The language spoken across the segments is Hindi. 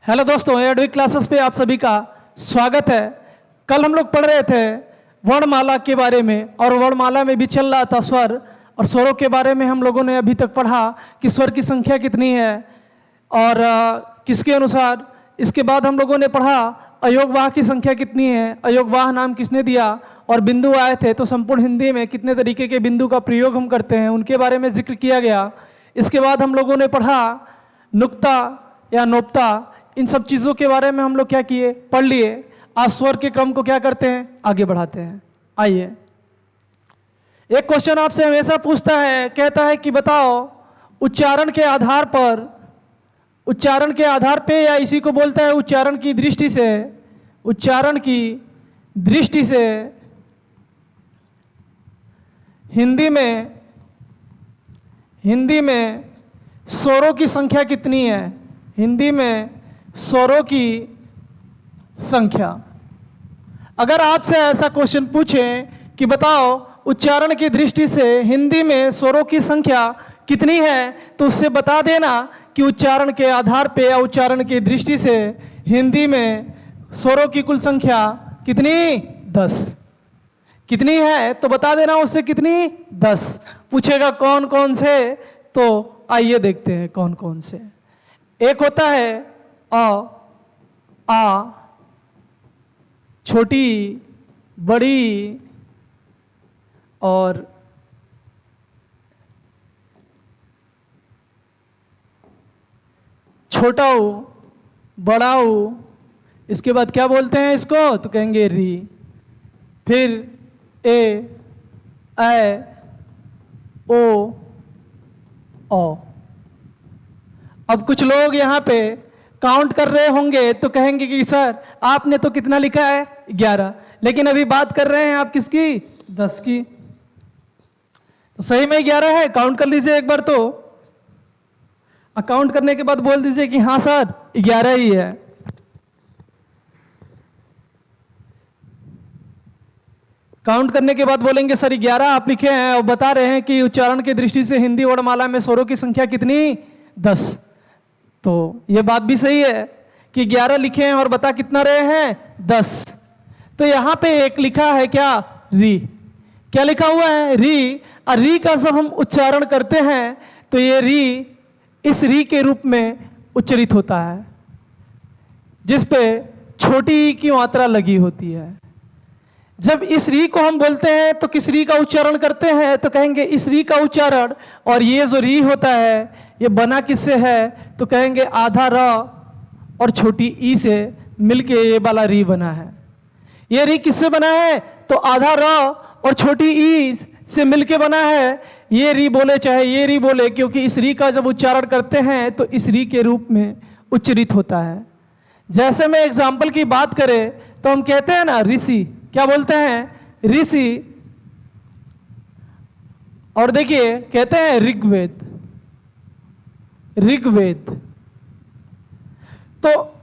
हेलो दोस्तों, एडविक क्लासेस पे आप सभी का स्वागत है। कल हम लोग पढ़ रहे थे वर्णमाला के बारे में और वर्णमाला में भी चल रहा था स्वर और स्वरों के बारे में हम लोगों ने अभी तक पढ़ा कि स्वर की संख्या कितनी है और किसके अनुसार। इसके बाद हम लोगों ने पढ़ा अयोगवाह की संख्या कितनी है, अयोगवाह नाम किसने दिया और बिंदु आए थे तो संपूर्ण हिंदी में कितने तरीके के बिंदु का प्रयोग हम करते हैं उनके बारे में जिक्र किया गया। इसके बाद हम लोगों ने पढ़ा नुक्ता या नोप्ता, इन सब चीज़ों के बारे में हम लोग क्या किए, पढ़ लिए। आज स्वर के क्रम को क्या करते हैं, आगे बढ़ाते हैं। आइए, एक क्वेश्चन आपसे हमेशा पूछता है, कहता है कि बताओ उच्चारण के आधार पर, उच्चारण के आधार पे या इसी को बोलता है उच्चारण की दृष्टि से, उच्चारण की दृष्टि से हिंदी में स्वरों की संख्या कितनी है, हिंदी में स्वरों की संख्या। अगर आपसे ऐसा क्वेश्चन पूछें कि बताओ उच्चारण की दृष्टि से हिंदी में स्वरों की संख्या कितनी है, तो उससे बता देना कि उच्चारण के आधार पे या उच्चारण की दृष्टि से हिंदी में स्वरों की कुल संख्या कितनी, 10। कितनी है तो बता देना उससे कितनी, 10। पूछेगा कौन कौन से, तो आइए देखते हैं कौन कौन से। एक होता है अ, आ, छोटी, बड़ी और छोटा ऊ, बड़ा ऊ। इसके बाद क्या बोलते हैं इसको, तो कहेंगे री। फिर ए, ऐ, ओ, औ। अब कुछ लोग यहाँ पे काउंट कर रहे होंगे तो कहेंगे कि सर आपने तो कितना लिखा है, 11, लेकिन अभी बात कर रहे हैं आप किसकी, 10 की। तो सही में 11 है, काउंट कर लीजिए एक बार। तो काउंट करने के बाद बोल दीजिए कि हाँ सर 11 ही है। काउंट करने के बाद बोलेंगे सर 11 आप लिखे हैं और बता रहे हैं कि उच्चारण की दृष्टि से हिंदी वर्णमाला में स्वरों की संख्या कितनी, 10। तो ये बात भी सही है कि 11 लिखे हैं और बता कितना रहे हैं, 10। तो यहाँ पे एक लिखा है क्या, री। क्या लिखा हुआ है, री। और री का जब हम उच्चारण करते हैं तो ये री इस री के रूप में उच्चरित होता है, जिस पे छोटी ई की मात्रा लगी होती है। जब इस री को हम बोलते हैं तो किस री का उच्चारण करते हैं, तो कहेंगे इस री का उच्चारण। और ये जो री होता है ये बना किससे है, तो कहेंगे आधा र और छोटी ई से मिलके ये वाला री बना है। ये री किससे बना है, तो आधा र और छोटी ई से मिलके बना है। ये री बोले चाहे ये री बोले, क्योंकि इस री का जब उच्चारण करते हैं तो इस री के रूप में उच्चरित होता है। जैसे मैं एग्जाम्पल की बात करें तो हम कहते हैं ना ऋषि, क्या बोलते हैं, ऋषि। और देखिए कहते हैं ऋग्वेद, ऋग्वेद। तो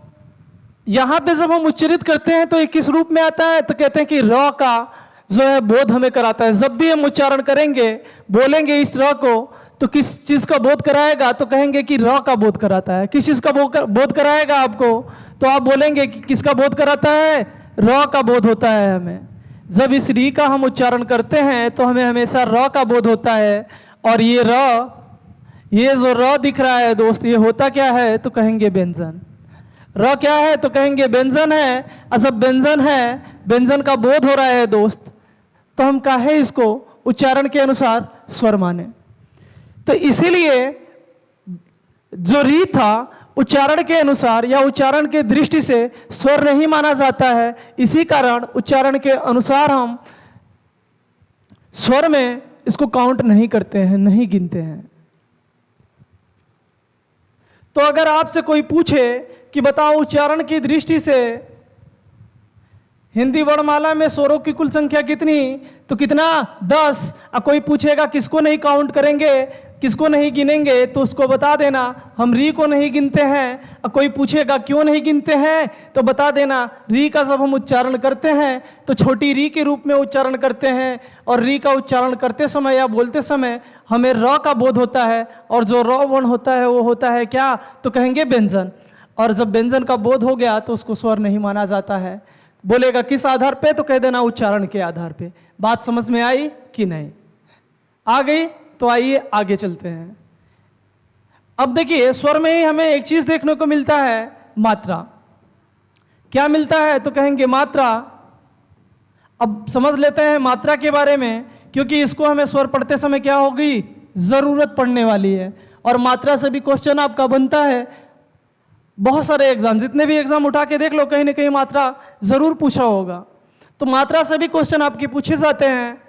यहां पे जब हम उच्चरित करते हैं तो ये किस रूप में आता है, तो कहते हैं कि र का जो है बोध हमें कराता है। जब भी हम उच्चारण करेंगे, बोलेंगे इस र को, तो किस चीज का बोध कराएगा, तो कहेंगे कि र का बोध कराता है। किस चीज का बोध कराएगा आपको, तो आप बोलेंगे कि किसका बोध कराता है, र का बोध होता है हमें। जब इस री का हम उच्चारण करते हैं तो हमें हमेशा र का बोध होता है। और ये र, ये जो र दिख रहा है दोस्त, ये होता क्या है, तो कहेंगे व्यंजन। र क्या है, तो कहेंगे व्यंजन है। और जब व्यंजन है, व्यंजन का बोध हो रहा है दोस्त, तो हम काहे इसको उच्चारण के अनुसार स्वर माने। तो इसीलिए जो री था उच्चारण के अनुसार या उच्चारण के दृष्टि से स्वर नहीं माना जाता है। इसी कारण उच्चारण के अनुसार हम स्वर में इसको काउंट नहीं करते हैं, नहीं गिनते हैं। तो अगर आपसे कोई पूछे कि बताओ उच्चारण की दृष्टि से हिंदी वर्णमाला में स्वरों की कुल संख्या कितनी, तो कितना, 10। और कोई पूछेगा किसको नहीं काउंट करेंगे, किसको नहीं गिनेंगे, तो उसको बता देना हम री को नहीं गिनते हैं। और कोई पूछेगा क्यों नहीं गिनते हैं, तो बता देना री का जब हम उच्चारण करते हैं तो छोटी री के रूप में उच्चारण करते हैं। और री का उच्चारण करते समय या बोलते समय हमें र का बोध होता है। और जो र वर्ण होता है वो होता है क्या, तो कहेंगे व्यंजन। और जब व्यंजन का बोध हो गया तो उसको स्वर नहीं माना जाता है। बोलेगा किस आधार पे, तो कह देना उच्चारण के आधार पे। बात समझ में आई कि नहीं? आ गई? तो आइए आगे चलते हैं। अब देखिए स्वर में ही हमें एक चीज देखने को मिलता है, मात्रा। क्या मिलता है? तो कहेंगे मात्रा। अब समझ लेते हैं मात्रा के बारे में, क्योंकि इसको हमें स्वर पढ़ते समय क्या होगी, जरूरत पड़ने वाली है। और मात्रा से भी क्वेश्चन आपका बनता है। बहुत सारे एग्जाम, जितने भी एग्जाम उठा के देख लो, कहीं ना कहीं मात्रा जरूर पूछा होगा। तो मात्रा से भी क्वेश्चन आपके पूछे जाते हैं।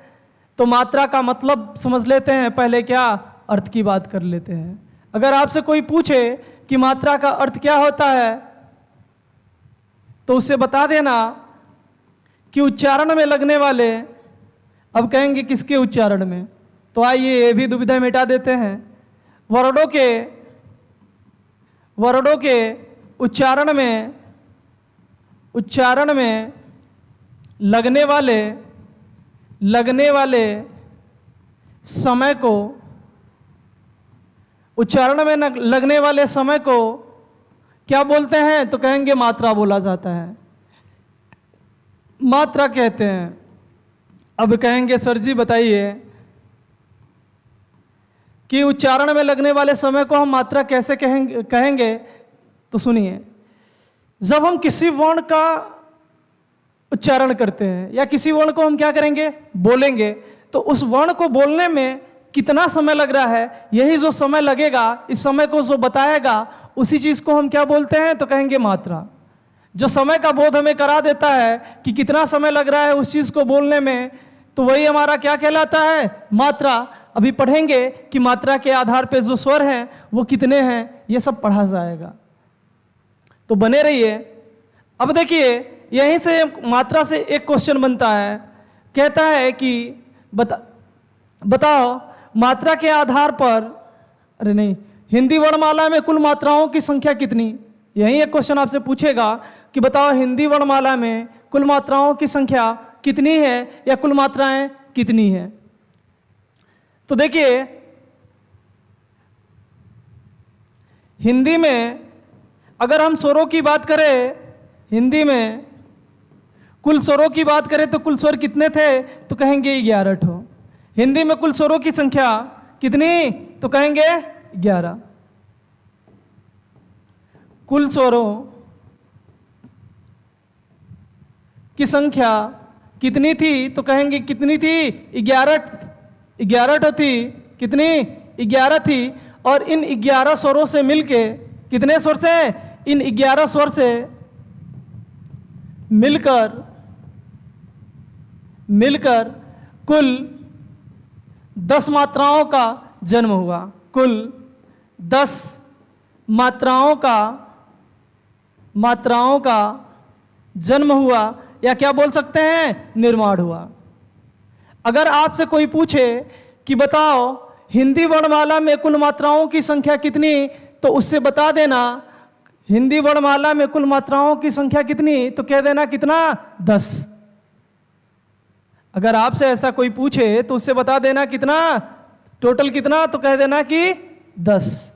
तो मात्रा का मतलब समझ लेते हैं पहले, क्या अर्थ की बात कर लेते हैं। अगर आपसे कोई पूछे कि मात्रा का अर्थ क्या होता है, तो उससे बता देना कि उच्चारण में लगने वाले। अब कहेंगे किसके उच्चारण में, तो आइए ये भी दुविधा मिटा देते हैं। वर्णों के उच्चारण में लगने वाले समय को, उच्चारण में लगने वाले समय को क्या बोलते हैं? तो कहेंगे मात्रा बोला जाता है, मात्रा कहते हैं। अब कहेंगे सर जी बताइए कि उच्चारण में लगने वाले समय को हम मात्रा कैसे कहेंगे? तो सुनिए, जब हम किसी वर्ण का उच्चारण करते हैं या किसी वर्ण को हम क्या करेंगे, बोलेंगे, तो उस वर्ण को बोलने में कितना समय लग रहा है, यही जो समय लगेगा, इस समय को जो बताएगा, उसी चीज को हम क्या बोलते हैं? तो कहेंगे मात्रा। जो समय का बोध हमें करा देता है कि कितना समय लग रहा है उस चीज को बोलने में, तो वही हमारा क्या कहलाता है, मात्रा। अभी पढ़ेंगे कि मात्रा के आधार पे जो स्वर हैं वो कितने हैं, ये सब पढ़ा जाएगा, तो बने रहिए। अब देखिए यहीं से मात्रा से एक क्वेश्चन बनता है, कहता है कि बताओ मात्रा के आधार पर, अरे नहीं, हिंदी वर्णमाला में कुल मात्राओं की संख्या कितनी? यही एक क्वेश्चन आपसे पूछेगा कि बताओ हिंदी वर्णमाला में कुल मात्राओं की संख्या कितनी है या कुल मात्राएं कितनी है। तो देखिए हिंदी में अगर हम स्वरों की बात करें, हिंदी में कुल स्वरों की बात करें तो कुल स्वर कितने थे? तो कहेंगे 11 ठो। हिंदी में कुल स्वरों की संख्या कितनी? तो कहेंगे 11। कुल स्वरों की संख्या कितनी थी? तो कहेंगे कितनी थी? 11 ठो थी। कितनी? 11 थी। और इन 11 स्वरों से मिलके, कितने स्वर से? इन 11 स्वर से मिलकर कुल 10 मात्राओं का जन्म हुआ। कुल 10 मात्राओं का जन्म हुआ, या क्या बोल सकते हैं, निर्माण हुआ। अगर आपसे कोई पूछे कि बताओ हिंदी वर्णमाला में कुल मात्राओं की संख्या कितनी, तो उससे बता देना हिंदी वर्णमाला में कुल मात्राओं की संख्या कितनी, तो कह देना कितना? 10। अगर आपसे ऐसा कोई पूछे तो उससे बता देना कितना, टोटल कितना, तो कह देना कि 10।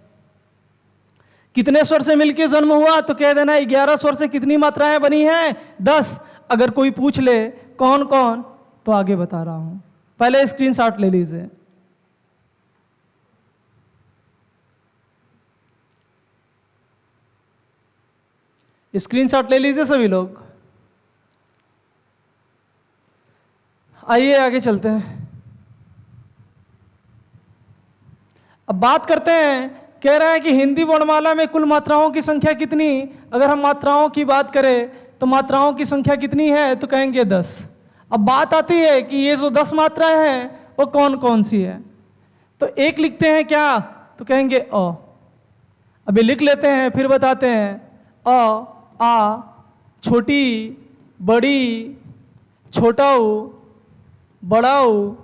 कितने स्वर से मिलकर जन्म हुआ, तो कह देना 11 स्वर से कितनी मात्राएं बनी हैं, 10। अगर कोई पूछ ले कौन कौन, तो आगे बता रहा हूं, पहले स्क्रीनशॉट ले लीजिए। स्क्रीनशॉट ले लीजिए सभी लोग। आइए आगे चलते हैं। अब बात करते हैं, कह रहा है कि हिंदी वर्णमाला में कुल मात्राओं की संख्या कितनी। अगर हम मात्राओं की बात करें तो मात्राओं की संख्या कितनी है, तो कहेंगे 10। अब बात आती है कि ये जो 10 मात्राएं हैं वो कौन कौन सी है। तो एक लिखते हैं क्या, तो कहेंगे अ। अभी लिख लेते हैं फिर बताते हैं। अ, आ, छोटी, बड़ी, छोटा ऊ, बड़ा ऊ,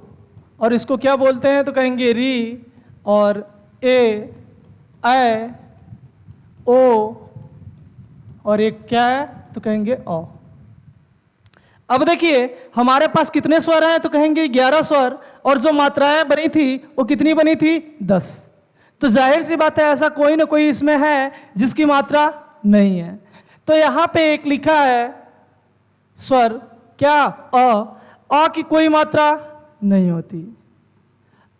और इसको क्या बोलते हैं, तो कहेंगे री, और ए, ओ, और एक क्या है, तो कहेंगे औ। अब देखिए हमारे पास कितने स्वर हैं, तो कहेंगे 11 स्वर, और जो मात्राएं बनी थी वो कितनी बनी थी, 10। तो जाहिर सी बात है ऐसा कोई ना कोई इसमें है जिसकी मात्रा नहीं है। तो यहां पे एक लिखा है स्वर क्या, अ की कोई मात्रा नहीं होती,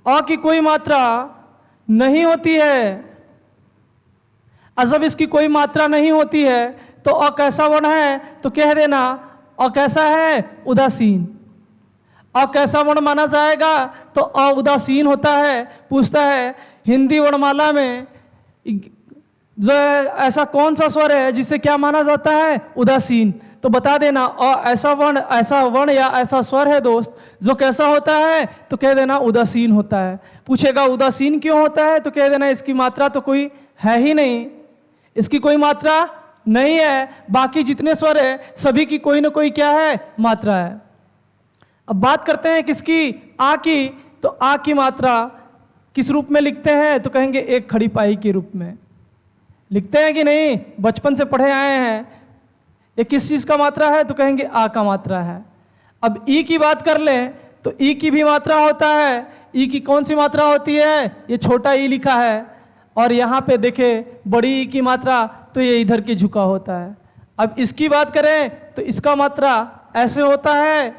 अ की कोई मात्रा नहीं होती है। और जब इसकी कोई मात्रा नहीं होती है तो अ कैसा वर्ण है, तो कह देना अ कैसा है, उदासीन। अ कैसा वर्ण माना जाएगा, तो अ उदासीन होता है। पूछता है हिंदी वर्णमाला में जो है ऐसा कौन सा स्वर है जिसे क्या माना जाता है, उदासीन। तो बता देना ऐसा वर्ण या ऐसा स्वर है दोस्त जो कैसा होता है, तो कह देना उदासीन होता है। पूछेगा उदासीन क्यों होता है, तो कह देना इसकी मात्रा तो कोई है ही नहीं, इसकी कोई मात्रा नहीं है। बाकी जितने स्वर है सभी की कोई ना कोई क्या है, मात्रा है। अब बात करते हैं किसकी, आ की। तो आ की मात्रा किस रूप में लिखते हैं, तो कहेंगे एक खड़ी पाई के रूप में लिखते हैं कि नहीं, बचपन से पढ़े आए हैं। ये किस चीज का मात्रा है, तो कहेंगे आ का मात्रा है। अब ई की बात कर लें तो ई की भी मात्रा होता है। ई की कौन सी मात्रा होती है, ये छोटा ई लिखा है, और यहाँ पे देखे बड़ी ई की मात्रा, तो ये इधर के झुका होता है। अब इसकी बात करें तो इसका मात्रा ऐसे होता है,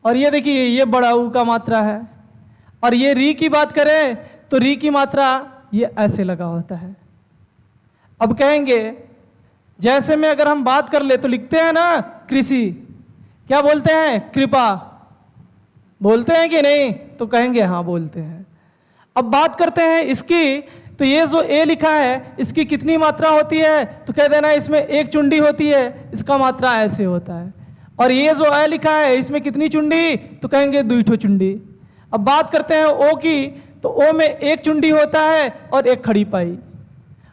और ये देखिए ये बड़ा ऊ का मात्रा है। और ये री की बात करें तो री की मात्रा ये ऐसे लगा होता है। अब कहेंगे जैसे में अगर हम बात कर ले तो लिखते हैं ना कृषि, क्या बोलते हैं, कृपा बोलते हैं कि नहीं, तो कहेंगे हाँ बोलते हैं। अब बात करते हैं इसकी, तो ये जो ए लिखा है इसकी कितनी मात्रा होती है, तो कह देना इसमें एक चुंडी होती है, इसका मात्रा ऐसे होता है। और ये जो ए लिखा है इसमें कितनी चुंडी, तो कहेंगे 2 चुंडी। अब बात करते हैं ओ की, तो ओ में एक चुंडी होता है और एक खड़ी पाई।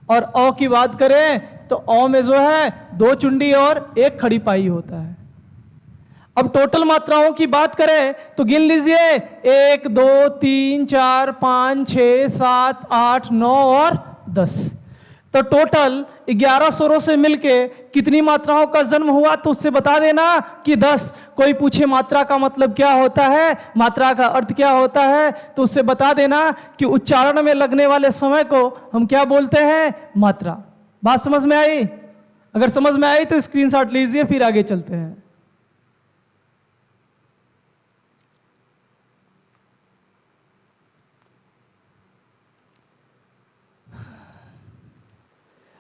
और औ की बात करें तो औ में जो है 2 चुंडी और एक खड़ी पाई होता है। अब टोटल मात्राओं की बात करें तो गिन लीजिए 1 2 3 4 5 6 7 8 9 और 10। तो टोटल 11 स्वरों से मिलके कितनी मात्राओं का जन्म हुआ, तो उससे बता देना कि 10। कोई पूछे मात्रा का मतलब क्या होता है, मात्रा का अर्थ क्या होता है, तो उससे बता देना कि उच्चारण में लगने वाले समय को हम क्या बोलते हैं, मात्रा। बात समझ में आई? अगर समझ में आई तो स्क्रीनशॉट लीजिए, फिर आगे चलते हैं।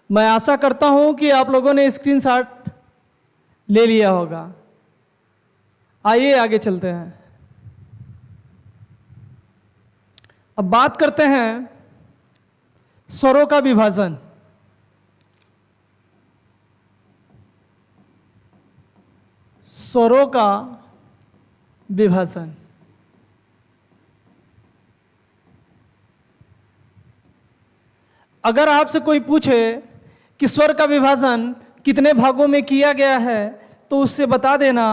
मैं आशा करता हूं कि आप लोगों ने स्क्रीनशॉट ले लिया होगा। आइए आगे चलते हैं। अब बात करते हैं स्वरों का विभाजन। स्वरों का विभाजन, अगर आपसे कोई पूछे कि स्वर का विभाजन कितने भागों में किया गया है, तो उससे बता देना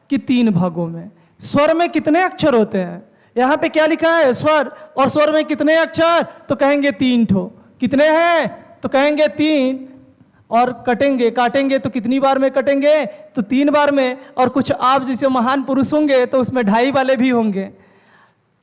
कि 3 भागों में। स्वर में कितने अक्षर होते हैं, यहाँ पे क्या लिखा है, स्वर, और स्वर में कितने अक्षर, तो कहेंगे 3 ठो। कितने हैं, तो कहेंगे 3। और काटेंगे तो कितनी बार में कटेंगे, तो 3 बार में। और कुछ आप जैसे महान पुरुष होंगे तो उसमें 2.5 वाले भी होंगे,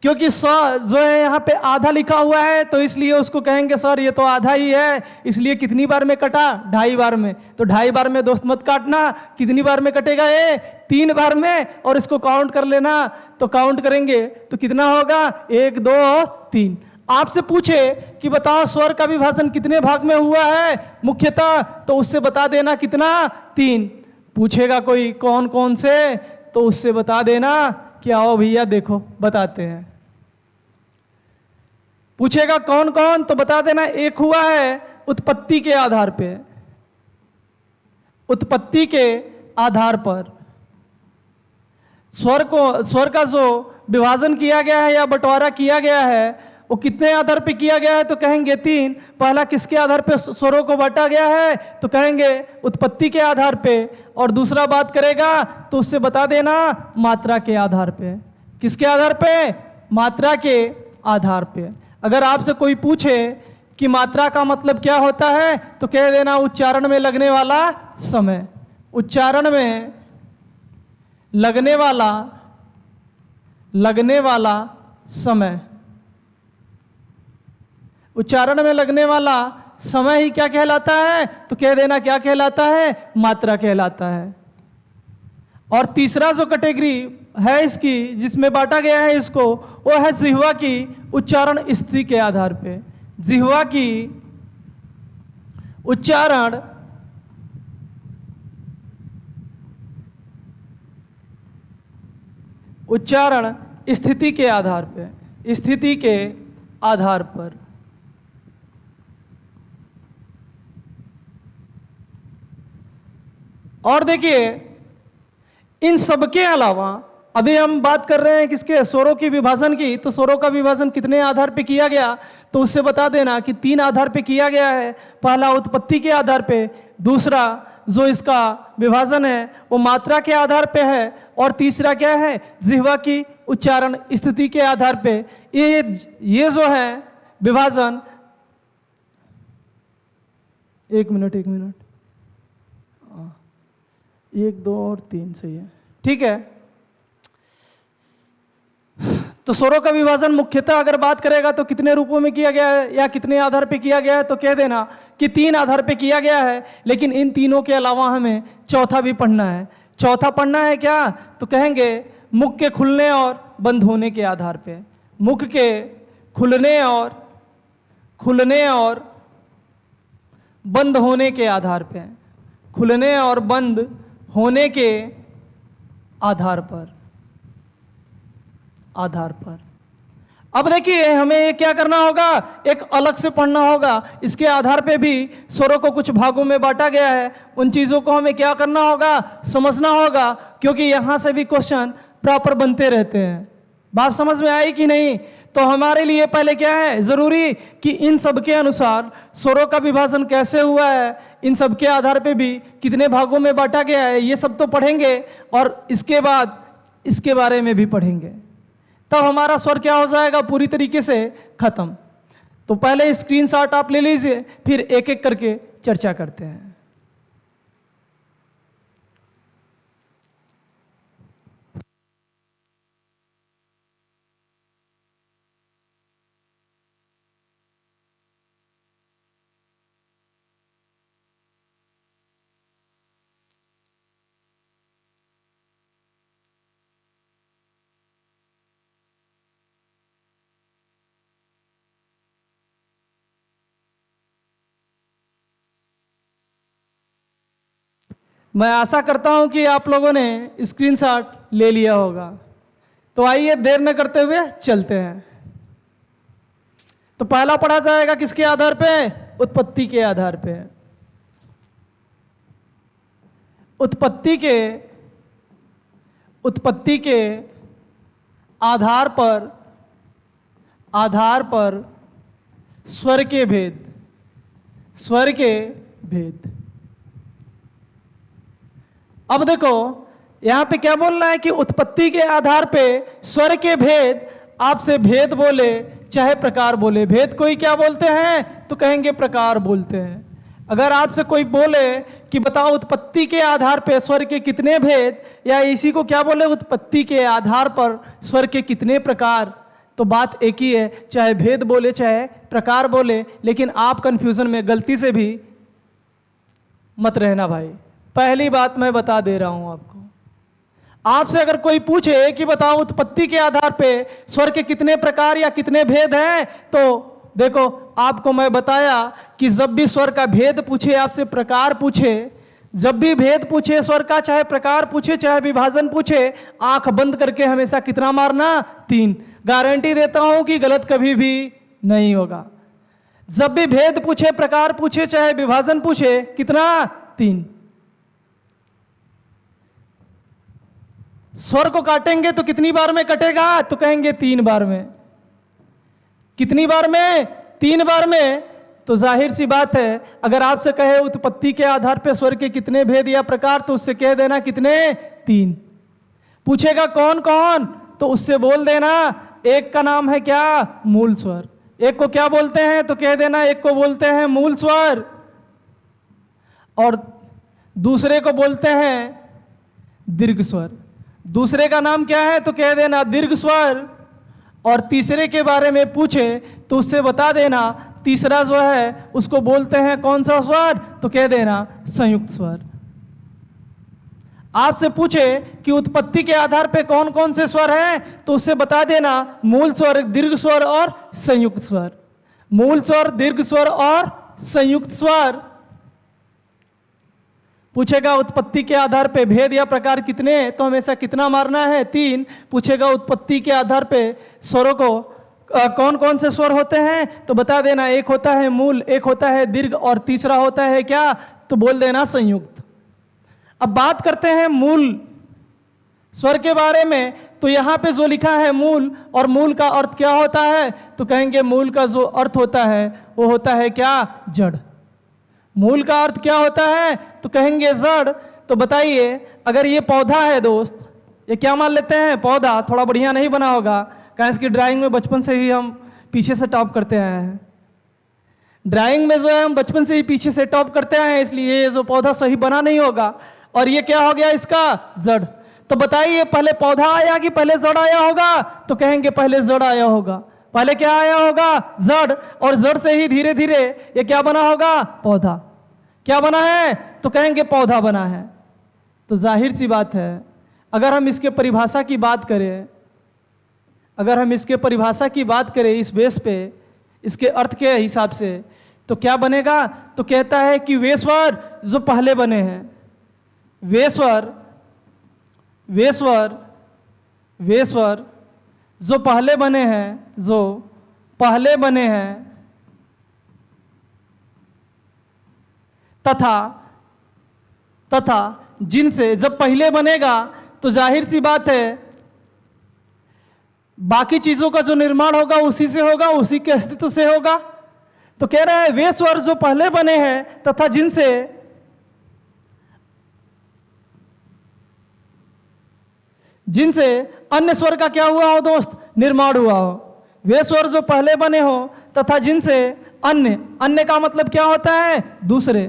क्योंकि स्वर जो है यहाँ पे आधा लिखा हुआ है, तो इसलिए उसको कहेंगे सर ये तो आधा ही है, इसलिए कितनी बार में कटा, 2.5 बार में। तो 2.5 बार में दोस्त मत काटना, कितनी बार में कटेगा ये, 3 बार में। और इसको काउंट कर लेना, तो काउंट करेंगे तो कितना होगा, 1 2 3। आपसे पूछे कि बताओ स्वर का विभाजन कितने भाग में हुआ है मुख्यतः, तो उससे बता देना कितना, 3। पूछेगा कोई कौन कौन से, तो उससे बता देना कि आओ भैया देखो बताते हैं। पूछेगा कौन कौन, तो बता देना एक हुआ है उत्पत्ति के आधार पे। उत्पत्ति के आधार पर स्वर का जो विभाजन किया गया है या बंटवारा किया गया है, वो कितने आधार पे किया गया है, तो कहेंगे 3। पहला किसके आधार पे स्वरों को बांटा गया है, तो कहेंगे उत्पत्ति के आधार पे। और दूसरा बात करेगा तो उससे बता देना मात्रा के आधार पे। किसके आधार पे, मात्रा के आधार पे। अगर आपसे कोई पूछे कि मात्रा का मतलब क्या होता है, तो कह देना उच्चारण में लगने वाला समय। उच्चारण में लगने वाला समय। उच्चारण में लगने वाला समय ही क्या कहलाता है, तो कह देना क्या कहलाता है, मात्रा कहलाता है। और तीसरा जो कैटेगरी है इसकी, जिसमें बांटा गया है इसको, वो है जिह्वा की उच्चारण स्थिति के आधार पे। जिह्वा की उच्चारण स्थिति के आधार पे, स्थिति के आधार पर। और देखिए इन सबके अलावा अभी हम बात कर रहे हैं किसके, स्वरों की विभाजन की। तो स्वरों का विभाजन कितने आधार पे किया गया, तो उससे बता देना कि 3 आधार पे किया गया है। पहला उत्पत्ति के आधार पे, दूसरा जो इसका विभाजन है वो मात्रा के आधार पे है, और तीसरा क्या है, जिह्वा की उच्चारण स्थिति के आधार पे। ये जो है विभाजन, एक मिनट 1 2 और 3 सही है, ठीक है। तो स्वरों का विभाजन मुख्यतः अगर बात करेगा तो कितने रूपों में किया गया है या कितने आधार पे किया गया है, तो कह देना कि 3 आधार पे किया गया है। लेकिन इन तीनों के अलावा हमें चौथा भी पढ़ना है। चौथा पढ़ना है क्या, तो कहेंगे मुख के खुलने और बंद होने के आधार पे। मुख के खुलने और बंद होने के आधार पे, खुलने और बंद होने के आधार पर। अब देखिए हमें ये क्या करना होगा, एक अलग से पढ़ना होगा। इसके आधार पे भी स्वरों को कुछ भागों में बांटा गया है। उन चीज़ों को हमें क्या करना होगा, समझना होगा, क्योंकि यहाँ से भी क्वेश्चन प्रॉपर बनते रहते हैं। बात समझ में आई कि नहीं? तो हमारे लिए पहले क्या है जरूरी कि इन सब के अनुसार स्वरों का विभाजन कैसे हुआ है, इन सब के आधार पे भी कितने भागों में बांटा गया है, ये सब तो पढ़ेंगे। और इसके बाद इसके बारे में भी पढ़ेंगे, तब हमारा स्वर क्या हो जाएगा, पूरी तरीके से खत्म। तो पहले स्क्रीनशॉट आप ले लीजिए, फिर एक एक करके चर्चा करते हैं। मैं आशा करता हूं कि आप लोगों ने स्क्रीनशॉट ले लिया होगा। तो आइए देर न करते हुए चलते हैं। तो पहला पढ़ा जाएगा किसके आधार पे, उत्पत्ति के आधार पे। उत्पत्ति के आधार पर स्वर के भेद। अब देखो यहां पे क्या बोल रहा है कि उत्पत्ति के आधार पे स्वर के भेद, आपसे भेद बोले चाहे प्रकार बोले। भेद को ही क्या बोलते हैं, तो कहेंगे प्रकार बोलते हैं। अगर आपसे कोई बोले कि बताओ उत्पत्ति के आधार पे स्वर के कितने भेद, या इसी को क्या बोले, उत्पत्ति के आधार पर स्वर के कितने प्रकार, तो बात एक ही है, चाहे भेद बोले चाहे प्रकार बोले। लेकिन आप कंफ्यूजन में गलती से भी मत रहना भाई। पहली बात मैं बता दे रहा हूं आपको, आपसे अगर कोई पूछे कि बताओ उत्पत्ति के आधार पे स्वर के कितने प्रकार या कितने भेद हैं, तो देखो आपको मैं बताया कि जब भी स्वर का भेद पूछे, आपसे प्रकार पूछे, जब भी भेद पूछे स्वर का, चाहे प्रकार पूछे चाहे विभाजन पूछे, आंख बंद करके हमेशा कितना मारना, 3। गारंटी देता हूं कि गलत कभी भी नहीं होगा। जब भी भेद पूछे, प्रकार पूछे चाहे विभाजन पूछे, कितना, 3। स्वर को काटेंगे तो कितनी बार में कटेगा, तो कहेंगे 3 बार में। कितनी बार में, 3 बार में। तो जाहिर सी बात है, अगर आपसे कहे उत्पत्ति के आधार पे स्वर के कितने भेद या प्रकार, तो उससे कह देना कितने, 3। पूछेगा कौन कौन, तो उससे बोल देना एक का नाम है क्या, मूल स्वर। एक को क्या बोलते हैं, तो कह देना एक को बोलते हैं मूल स्वर, और दूसरे को बोलते हैं दीर्घ स्वर। दूसरे का नाम क्या है, तो कह देना दीर्घ स्वर। और तीसरे के बारे में पूछे तो उससे बता देना तीसरा जो है उसको बोलते हैं कौन सा स्वर, तो कह देना संयुक्त स्वर। आपसे पूछे कि उत्पत्ति के आधार पे कौन कौन से स्वर हैं, तो उससे बता देना मूल स्वर, दीर्घ स्वर और संयुक्त स्वर। मूल स्वर, दीर्घ स्वर और संयुक्त स्वर। पूछेगा उत्पत्ति के आधार पे भेद या प्रकार कितने, तो हमेशा कितना मारना है, 3। पूछेगा उत्पत्ति के आधार पे स्वरों को कौन कौन से स्वर होते हैं, तो बता देना एक होता है मूल, एक होता है दीर्घ और तीसरा होता है क्या, तो बोल देना संयुक्त। अब बात करते हैं मूल स्वर के बारे में। तो यहां पे जो लिखा है मूल, और मूल का अर्थ क्या होता है, तो कहेंगे मूल का जो अर्थ होता है वो होता है क्या, जड़। मूल का अर्थ क्या होता है, तो कहेंगे जड़। तो बताइए अगर ये पौधा है दोस्त, ये क्या मान लेते हैं, पौधा। थोड़ा बढ़िया नहीं बना होगा, कहें इसकी ड्राइंग में बचपन से ही हम पीछे से टॉप करते आए हैं। ड्राइंग में जो है हम बचपन से ही पीछे से टॉप करते आए हैं, इसलिए ये जो पौधा सही बना नहीं होगा। और ये क्या हो गया इसका, जड़। तो बताइए पहले पौधा आया कि पहले जड़ आया होगा, तो कहेंगे पहले जड़ आया होगा। पहले क्या आया होगा, जड़। और जड़ से ही धीरे धीरे ये क्या बना होगा, पौधा। क्या बना है, तो कहेंगे पौधा बना है। तो जाहिर सी बात है, अगर हम इसके परिभाषा की बात करें, अगर हम इसके परिभाषा की बात करें इस बेस पे, इसके अर्थ के हिसाब से, तो क्या बनेगा, तो कहता है कि वे स्वर जो पहले बने हैं, वे स्वर, वे स्वर, वे स्वर जो पहले बने हैं, जो पहले बने हैं, तथा तथा जिनसे, जब पहले बनेगा तो जाहिर सी बात है बाकी चीजों का जो निर्माण होगा उसी से होगा, उसी के अस्तित्व से होगा। तो कह रहा है वे स्वर जो पहले बने हैं तथा जिनसे जिनसे अन्य स्वर का क्या हुआ हो दोस्त, निर्माण हुआ हो। वे स्वर जो पहले बने हो तथा जिनसे अन्य, अन्य का मतलब क्या होता है, दूसरे।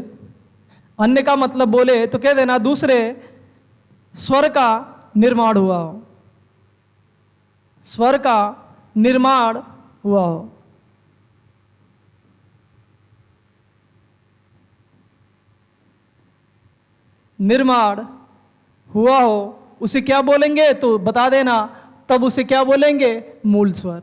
अन्य का मतलब बोले तो कह देना दूसरे स्वर का निर्माण हुआ हो, स्वर का निर्माण हुआ हो। निर्माण हुआ हो उसे क्या बोलेंगे, तो बता देना, तब उसे क्या बोलेंगे, मूल स्वर।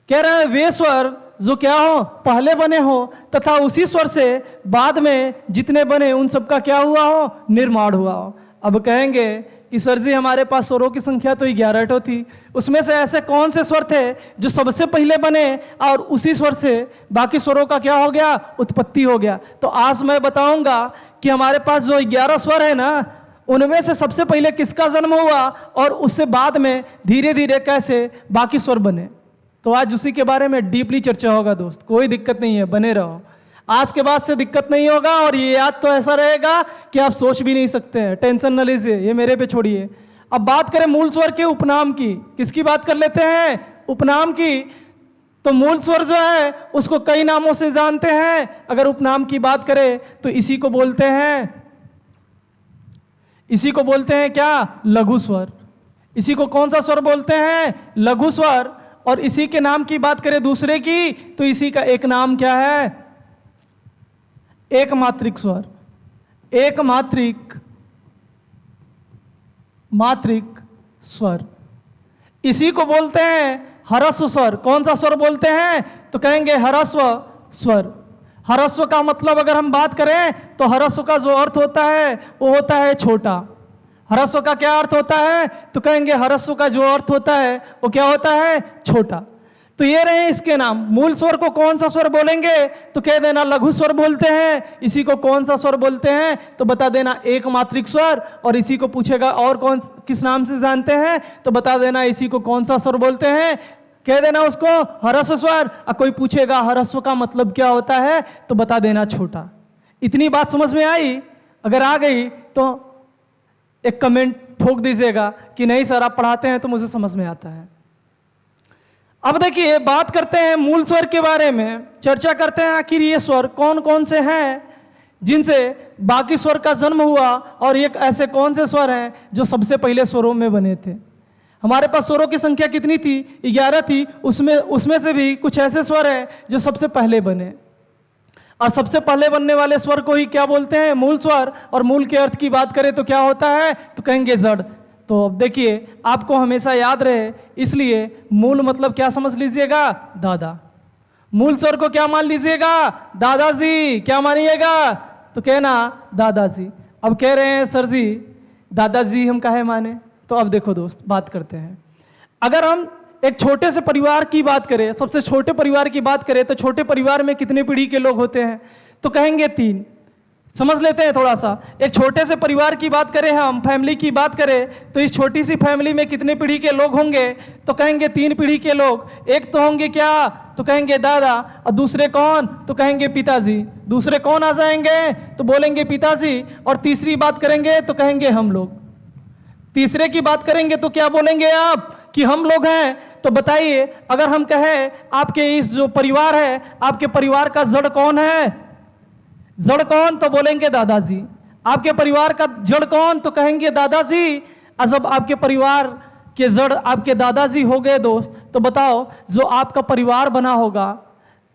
कह रहा है वे स्वर जो क्या हो, पहले बने हो तथा उसी स्वर से बाद में जितने बने उन सबका क्या हुआ हो, निर्माण हुआ हो। अब कहेंगे कि सर जी हमारे पास स्वरों की संख्या तो 11 थी, उसमें से ऐसे कौन से स्वर थे जो सबसे पहले बने और उसी स्वर से बाकी स्वरों का क्या हो गया, उत्पत्ति हो गया। तो आज मैं बताऊंगा कि हमारे पास जो 11 स्वर है ना, उनमें से सबसे पहले किसका जन्म हुआ और उससे बाद में धीरे धीरे कैसे बाकी स्वर बने। तो आज उसी के बारे में डीपली चर्चा होगा दोस्त, कोई दिक्कत नहीं है, बने रहो। आज के बाद से दिक्कत नहीं होगा और ये याद तो ऐसा रहेगा कि आप सोच भी नहीं सकते हैं। टेंशन न लीजिए, ये मेरे पे छोड़िए। अब बात करें मूल स्वर के उपनाम की, किसकी बात कर लेते हैं, उपनाम की। तो मूल स्वर जो है उसको कई नामों से जानते हैं। अगर उपनाम की बात करें तो इसी को बोलते हैं, इसी को बोलते हैं क्या, लघु स्वर। इसी को कौन सा स्वर बोलते हैं, लघु स्वर। और इसी के नाम की बात करें दूसरे की, तो इसी का एक नाम क्या है, एक मात्रिक स्वर। एक मात्रिक, मात्रिक स्वर, इसी को बोलते हैं ह्रस्व स्वर। कौन सा स्वर बोलते हैं, तो कहेंगे ह्रस्व स्वर। ह्रस्व का मतलब अगर हम बात करें तो ह्रस्व का जो अर्थ होता है वो होता है छोटा। ह्रस्व का क्या अर्थ होता है, तो कहेंगे ह्रस्व का जो अर्थ होता है वो क्या होता है, छोटा। तो ये रहे इसके नाम। मूल स्वर को कौन सा स्वर बोलेंगे, तो कह देना लघु स्वर बोलते हैं। इसी को कौन सा स्वर बोलते हैं, तो बता देना एक मात्रिक स्वर। और इसी को पूछेगा और कौन किस नाम से जानते हैं, तो बता देना इसी को कौन सा स्वर बोलते हैं, कह देना उसको ह्रस्व स्वर। और कोई पूछेगा ह्रस्व का मतलब क्या होता है, तो बता देना छोटा। इतनी बात समझ में आई? अगर आ गई तो एक कमेंट ठोक दीजिएगा कि नहीं सर आप पढ़ाते हैं तो मुझे समझ में आता है। अब देखिए बात करते हैं मूल स्वर के बारे में, चर्चा करते हैं आखिर ये स्वर कौन कौन से हैं जिनसे बाकी स्वर का जन्म हुआ, और एक ऐसे कौन से स्वर हैं जो सबसे पहले स्वरों में बने थे। हमारे पास स्वरों की संख्या कितनी थी, 11 थी। उसमें से भी कुछ ऐसे स्वर हैं जो सबसे पहले बने। और सबसे पहले बनने वाले स्वर को ही क्या बोलते हैं? मूल स्वर। और मूल के अर्थ की बात करें तो क्या होता है? तो कहेंगे जड़। तो अब देखिए, आपको हमेशा याद रहे, इसलिए मूल मतलब क्या समझ लीजिएगा? दादा। मूल स्वर को क्या मान लीजिएगा? दादाजी। क्या मानिएगा? तो कहना दादाजी। अब कह रहे हैं सर जी दादाजी हम काहे माने? तो अब देखो दोस्त, बात करते हैं। अगर हम एक छोटे से परिवार की बात करें, सबसे छोटे परिवार की बात करें, तो छोटे परिवार में कितने पीढ़ी के लोग होते हैं? तो कहेंगे 3। समझ लेते हैं थोड़ा सा। एक छोटे से परिवार की बात करें, हम फैमिली की बात करें, तो इस छोटी सी फैमिली में कितने पीढ़ी के लोग होंगे? तो कहेंगे 3 पीढ़ी के लोग। एक तो होंगे क्या? तो कहेंगे दादा। और दूसरे कौन? तो कहेंगे पिताजी। दूसरे कौन आ जाएंगे? तो बोलेंगे पिताजी। और तीसरी बात करेंगे तो कहेंगे हम लोग। तीसरे की बात करेंगे तो क्या बोलेंगे आप? कि हम लोग हैं। तो बताइए, अगर हम कहें आपके इस जो परिवार है, आपके परिवार का जड़ कौन है? जड़ कौन? तो बोलेंगे दादाजी। आपके परिवार का जड़ कौन? तो कहेंगे दादाजी। और जब आपके परिवार के जड़ आपके दादाजी हो गए दोस्त, तो बताओ जो आपका परिवार बना होगा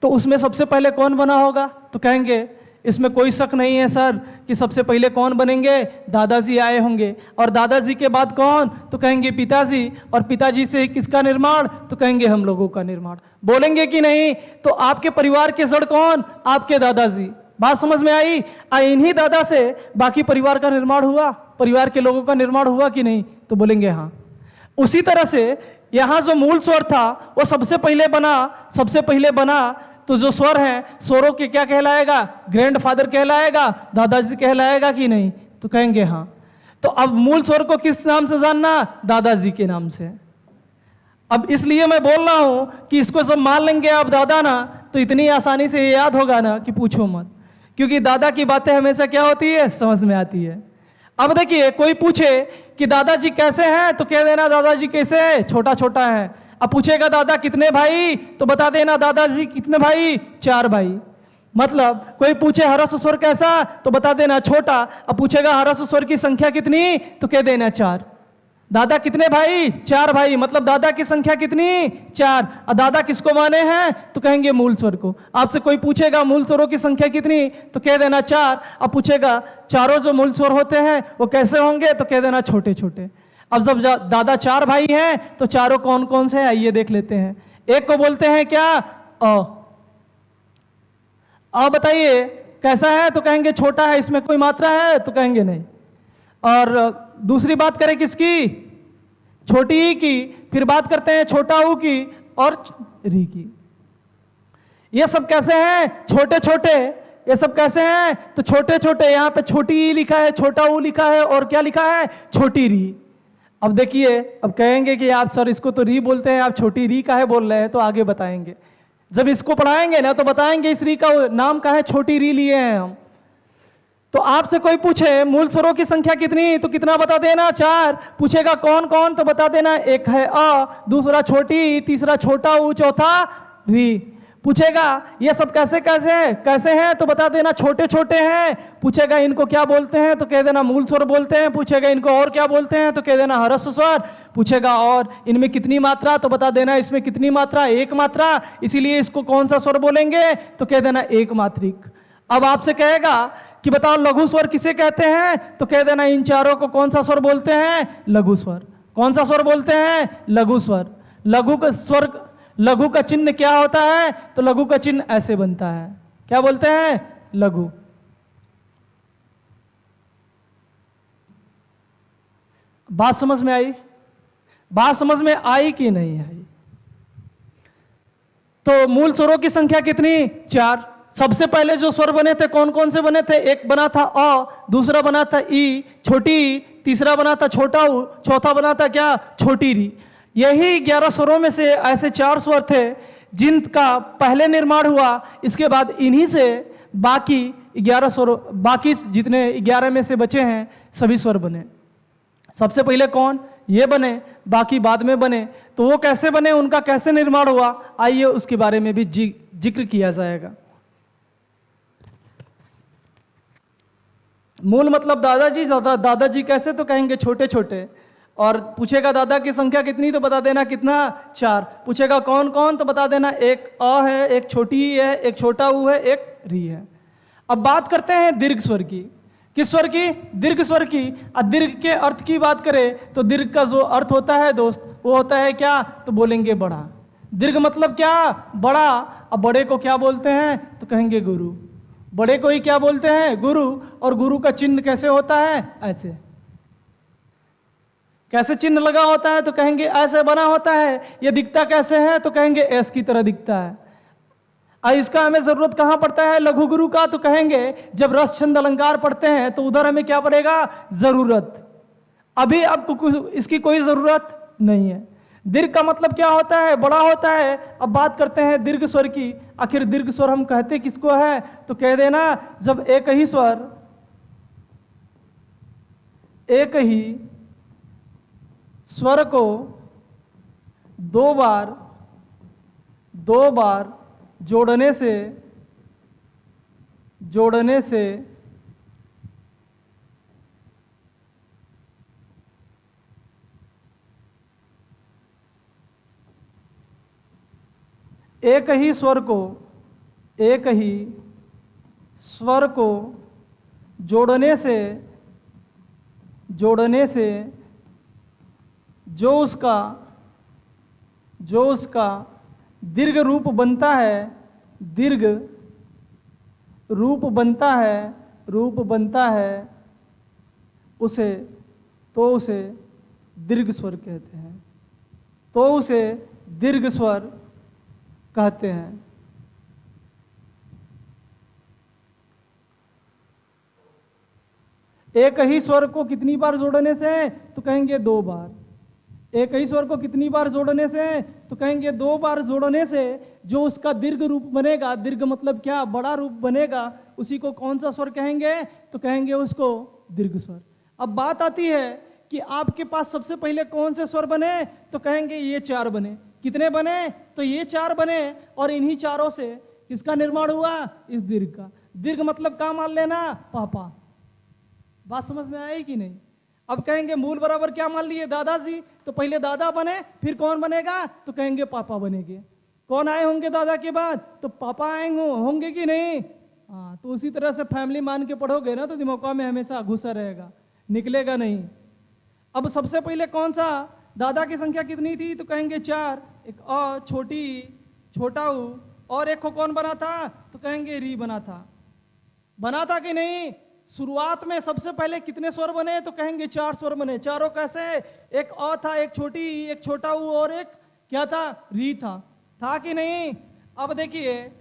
तो उसमें सबसे पहले कौन बना होगा? तो कहेंगे इसमें कोई शक नहीं है सर कि सबसे पहले कौन बनेंगे? दादाजी आए होंगे। और दादाजी के बाद कौन? तो कहेंगे पिताजी। और पिताजी से किसका निर्माण? तो कहेंगे हम लोगों का निर्माण। बोलेंगे कि नहीं? तो आपके परिवार के जड़ कौन? आपके दादाजी। बात समझ में आई? इन्हीं दादा से बाकी परिवार का निर्माण हुआ, परिवार के लोगों का निर्माण हुआ कि नहीं? तो बोलेंगे हाँ। उसी तरह से यहां जो मूल स्वर था वो सबसे पहले बना। तो जो स्वर है, स्वरों के क्या कहलाएगा? ग्रैंडफादर कहलाएगा, दादाजी कहलाएगा कि नहीं? तो कहेंगे हाँ। तो अब मूल स्वर को किस नाम से जानना? दादाजी के नाम से। अब इसलिए मैं बोल रहा हूं कि इसको जब मान लेंगे आप दादा ना, तो इतनी आसानी से ये याद होगा ना कि पूछो मत। क्योंकि दादा की बातें हमेशा क्या होती है? समझ में आती है। अब देखिए, कोई पूछे कि दादाजी कैसे हैं, तो कह देना दादाजी कैसे है? छोटा छोटा है। अब पूछेगा दादा कितने भाई, तो बता देना दादाजी कितने भाई? 4 भाई। मतलब कोई पूछे हरस स्वर कैसा, तो बता देना छोटा। अब पूछेगा हरस स्वर की संख्या कितनी, तो कह देना 4। दादा कितने भाई? 4 भाई। मतलब दादा की संख्या कितनी? 4। और दादा किसको माने हैं? तो कहेंगे मूल स्वर को। आपसे कोई पूछेगा मूल स्वरों की संख्या कितनी, तो कह देना 4। अब पूछेगा चारों जो मूल स्वर होते हैं वो कैसे होंगे, तो कह देना छोटे छोटे। अब जब दादा 4 भाई हैं तो चारों कौन कौन से हैं, आइए देख लेते हैं। एक को बोलते हैं क्या? अ बताइए कैसा है, तो कहेंगे छोटा है, इसमें कोई मात्रा है, तो कहेंगे नहीं। और दूसरी बात करें किसकी? छोटी ई की। फिर बात करते हैं छोटा ऊ की और री की। ये सब कैसे हैं? छोटे छोटे। ये सब कैसे हैं? तो छोटे छोटे। यहां पे छोटी ई लिखा है, छोटा ऊ लिखा है, और क्या लिखा है? छोटी री। अब देखिए, अब कहेंगे कि आप सर इसको तो री बोलते हैं, आप छोटी री काहे बोल रहे हैं? तो आगे बताएंगे, जब इसको पढ़ाएंगे ना तो बताएंगे इस री का नाम काहे छोटी री लिए हैं हम। तो आपसे कोई पूछे मूल स्वरों की संख्या कितनी, तो कितना बता देना? 4। पूछेगा कौन कौन, तो बता देना एक है अ, दूसरा छोटी, तीसरा छोटा ऊ, चौथा री। पूछेगा ये सब कैसे कैसे हैं, तो बता देना छोटे छोटे हैं। पूछेगा इनको क्या बोलते हैं, तो कह देना मूल स्वर बोलते हैं। पूछेगा इनको और क्या बोलते हैं, तो कह देना हरस स्वर। पूछेगा और इनमें कितनी मात्रा, तो बता देना इसमें कितनी मात्रा? 1 मात्रा। इसीलिए इसको कौन सा स्वर बोलेंगे, तो कह देना एक मात्रिक। अब आपसे कहेगा कि बताओ लघु स्वर किसे कहते हैं, तो कह देना इन चारों को कौन सा स्वर बोलते हैं? लघु स्वर। कौन सा स्वर बोलते हैं? लघु स्वर। लघु का स्वर, लघु का चिन्ह क्या होता है, तो लघु का चिन्ह ऐसे बनता है। क्या बोलते हैं? लघु। बात समझ में आई? बात समझ में आई कि नहीं आई? तो मूल स्वरों की संख्या कितनी? 4। सबसे पहले जो स्वर बने थे कौन कौन से बने थे? एक बना था अ, दूसरा बना था ई, छोटी ई, तीसरा बना था छोटा ऊ, चौथा बना था क्या? छोटी री। यही 11 स्वरों में से ऐसे 4 स्वर थे जिनका पहले निर्माण हुआ। इसके बाद इन्हीं से बाकी 11 स्वर, बाकी जितने 11 में से बचे हैं सभी स्वर बने। सबसे पहले कौन? ये बने, बाकी बाद में बने। तो वो कैसे बने, उनका कैसे निर्माण हुआ, आइए उसके बारे में भी जिक्र किया जाएगा। मूल मतलब दादाजी। दादाजी कैसे, तो कहेंगे छोटे छोटे। और पूछेगा दादा की संख्या कितनी, तो बता देना कितना? 4। पूछेगा कौन कौन, तो बता देना एक अ है, एक छोटी ई है, एक छोटा ऊ है, एक री है। अब बात करते हैं दीर्घ स्वर की। किस स्वर की? दीर्घ स्वर की। और दीर्घ के अर्थ की बात करें तो दीर्घ का जो अर्थ होता है दोस्त, वो होता है क्या? तो बोलेंगे बड़ा। दीर्घ मतलब क्या? बड़ा। अब बड़े को क्या बोलते हैं? तो कहेंगे गुरु। बड़े को ही क्या बोलते हैं? गुरु। और गुरु का चिन्ह कैसे होता है? ऐसे। कैसे चिन्ह लगा होता है? तो कहेंगे ऐसे बना होता है। ये दिखता कैसे है? तो कहेंगे एस की तरह दिखता है। और इसका हमें जरूरत कहां पड़ता है लघु गुरु का? तो कहेंगे जब रस छंद अलंकार पढ़ते हैं तो उधर हमें क्या पड़ेगा? जरूरत। अभी आपको इसकी कोई जरूरत नहीं है। दीर्घ का मतलब क्या होता है? बड़ा होता है। अब बात करते हैं दीर्घ स्वर की। आखिर दीर्घ स्वर हम कहते किसको है? तो कह देना जब एक ही स्वर को दो बार जोड़ने से एक ही स्वर को जोड़ने से जो उसका दीर्घ रूप बनता है उसे दीर्घ स्वर कहते हैं। तो उसे दीर्घ स्वर कहते हैं। एक ही स्वर को कितनी बार जोड़ने से? तो कहेंगे दो बार। एक ही स्वर को कितनी बार जोड़ने से? तो कहेंगे दो बार जोड़ने से जो उसका दीर्घ रूप बनेगा, दीर्घ मतलब क्या? बड़ा रूप बनेगा, उसी को कौन सा स्वर कहेंगे? तो कहेंगे उसको दीर्घ स्वर। अब बात आती है कि आपके पास सबसे पहले कौन से स्वर बने? तो कहेंगे ये चार बने। कितने बने? तो ये चार बने। और इन्हीं चारों से किसका निर्माण हुआ? इस दीर्घ का। दीर्घ मतलब क्या मान लेना? पापा। बात समझ में आई कि नहीं? अब कहेंगे मूल बराबर क्या मान लिए? दादाजी। तो पहले दादा बने, फिर कौन बनेगा? तो कहेंगे पापा बनेंगे। कौन आए होंगे दादा के बाद? तो पापा आएंगे होंगे कि नहीं? हाँ, तो उसी तरह से फैमिली मान के पढ़ोगे ना तो दिमाग में हमेशा घुसा रहेगा, निकलेगा नहीं। अब सबसे पहले कौन सा? दादा की संख्या कितनी थी? तो कहेंगे चार। एक छोटा ऊ और एक को कौन बना था? तो कहेंगे री बना था कि नहीं? शुरुआत में सबसे पहले कितने स्वर बने? तो कहेंगे चार स्वर बने। चारों कैसे? एक अ था, एक छोटी, एक छोटा ऊ और एक क्या था? री था कि नहीं? अब देखिए,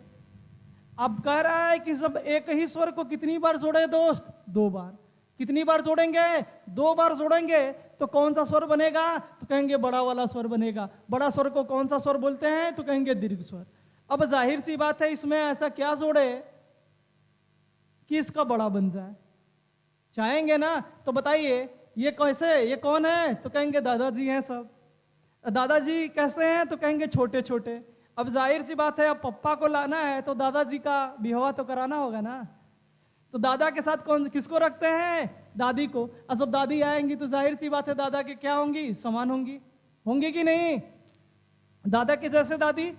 अब कह रहा है कि जब एक ही स्वर को कितनी बार जोड़े दोस्त? दो बार। कितनी बार जोड़ेंगे? दो बार जोड़ेंगे। तो कौन सा स्वर बनेगा? तो कहेंगे बड़ा वाला स्वर बनेगा। बड़ा स्वर को कौन सा स्वर बोलते हैं? तो कहेंगे दीर्घ स्वर। अब जाहिर सी बात है, इसमें ऐसा क्या जोड़े कि इसका बड़ा बन जाए? चाहेंगे ना? तो बताइए ये कैसे? ये कौन है? तो कहेंगे दादाजी हैं सब। दादाजी कैसे हैं? तो कहेंगे छोटे छोटे। अब जाहिर सी बात है, अब पप्पा को लाना है तो दादाजी का विवाह तो कराना होगा ना। तो दादा के साथ कौन किसको रखते हैं? दादी को। और जब दादी आएंगी तो जाहिर सी बात है दादा के क्या होंगी? समान होंगी कि नहीं? दादा के जैसे दादी।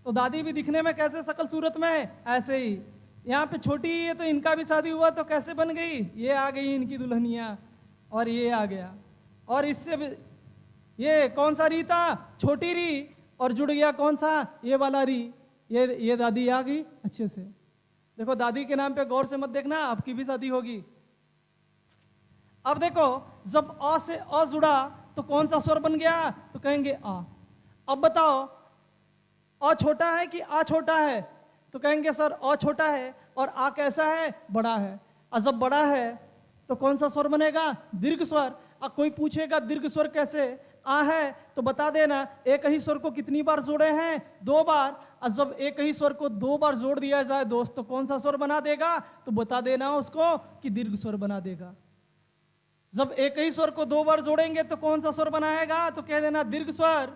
तो दादी भी दिखने में कैसे? शकल सूरत में ऐसे ही। यहाँ पे छोटी है तो इनका भी शादी हुआ तो कैसे बन गई? ये आ गई इनकी दुल्हनिया और ये आ गया। और इससे भी ये कौन सा री था? छोटी री। और जुड़ गया कौन सा? ये वाला री। ये दादी आ गई अच्छे से। देखो दादी के नाम पे गौर से मत देखना, आपकी भी शादी होगी। अब देखो, जब अ से अ जुड़ा तो कौन सा स्वर बन गया? तो कहेंगे आ। अब बताओ अ छोटा है कि आ छोटा है? तो कहेंगे सर अ छोटा है। और आ कैसा है? बड़ा है। और जब बड़ा है तो कौन सा स्वर बनेगा? दीर्घ स्वर। अब कोई पूछेगा दीर्घ स्वर कैसे? आ है तो बता देना एक ही स्वर को कितनी बार जोड़े हैं? दो बार। और जब एक ही स्वर को दो बार जोड़ दिया जाए दोस्त तो कौन सा स्वर बना देगा? तो बता देना उसको कि दीर्घ स्वर बना देगा। जब एक ही स्वर को दो बार जोड़ेंगे तो कौन सा स्वर बनाएगा? तो कह देना दीर्घ स्वर।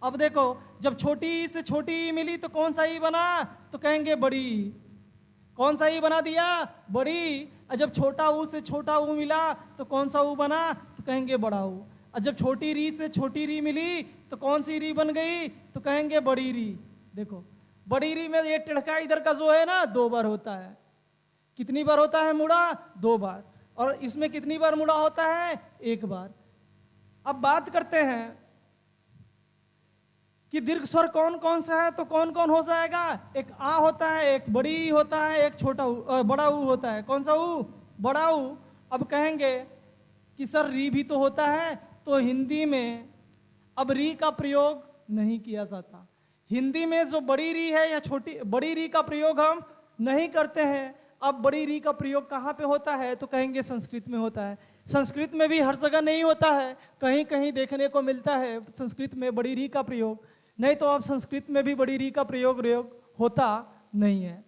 अब देखो, जब छोटी से छोटी ई मिली तो कौन सा ई बना? तो कहेंगे बड़ी। कौन सा ई बना दिया? बड़ी। और जब छोटा ऊ से छोटा ऊ मिला तो कौन सा ऊ बना? तो कहेंगे बड़ा ऊ। और जब छोटी री से छोटी री मिली तो कौन सी री बन गई? तो कहेंगे बड़ी री। देखो बड़ी री में ये टिड़का इधर का जो है ना दो बार होता है। कितनी बार होता है मुड़ा? 2 बार। और इसमें कितनी बार मुड़ा होता है? 1 बार। अब बात करते हैं कि दीर्घ स्वर कौन कौन सा है, तो कौन कौन हो जाएगा? एक आ होता है, एक बड़ी ई होता है, एक छोटा बड़ा ऊ होता है। कौन सा ऊ? बड़ा ऊ। अब कहेंगे कि सर री भी तो होता है, तो हिंदी में अब री का प्रयोग नहीं किया जाता। हिंदी में जो बड़ी री है या छोटी बड़ी री का प्रयोग हम नहीं करते हैं। अब बड़ी री का प्रयोग कहाँ पे होता है? तो कहेंगे संस्कृत में होता है। संस्कृत में भी हर जगह नहीं होता है, कहीं कहीं देखने को मिलता है संस्कृत में बड़ी री का प्रयोग। नहीं तो अब संस्कृत में भी बड़ी री का प्रयोग होता नहीं है।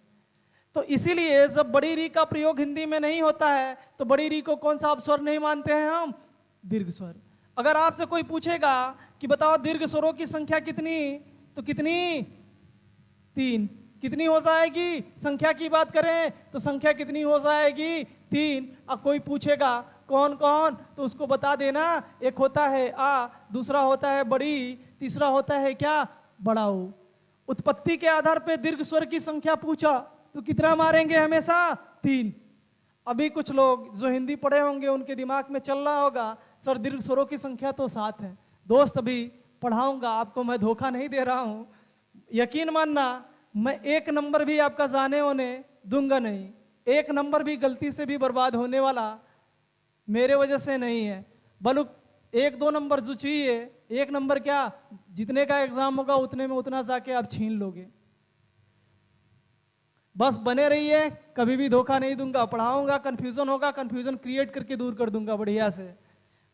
तो इसीलिए जब बड़ी री का प्रयोग हिंदी में नहीं होता है तो बड़ी री को कौन सा अपस्वर नहीं मानते हैं हम? दीर्घ स्वर। अगर आपसे कोई पूछेगा कि बताओ दीर्घ स्वरों की संख्या कितनी, तो कितनी? 3। कितनी हो जाएगी? संख्या की बात करें तो संख्या कितनी हो जाएगी? 3। अब कोई पूछेगा कौन कौन, तो उसको बता देना, एक होता है आ, दूसरा होता है बड़ी, तीसरा होता है क्या? बड़ा ऊ। उत्पत्ति के आधार पे दीर्घ स्वर की संख्या पूछा तो कितना मारेंगे? हमेशा 3। अभी कुछ लोग जो हिंदी पढ़े होंगे उनके दिमाग में चल रहा होगा सर दीर्घ स्वरों की संख्या तो 7 है। दोस्त अभी पढ़ाऊंगा आपको, मैं धोखा नहीं दे रहा हूं, यकीन मानना, मैं 1 नंबर भी आपका जाने होने दूंगा नहीं। 1 नंबर भी गलती से भी बर्बाद होने वाला मेरे वजह से नहीं है। बल्कि 1-2 नंबर जो चाहिए, 1 नंबर क्या, जितने का एग्जाम होगा उतने में उतना जाके आप छीन लोगे। बस बने रहिए, कभी भी धोखा नहीं दूंगा, पढ़ाऊंगा, कंफ्यूजन होगा, कंफ्यूजन क्रिएट करके दूर कर दूंगा बढ़िया से,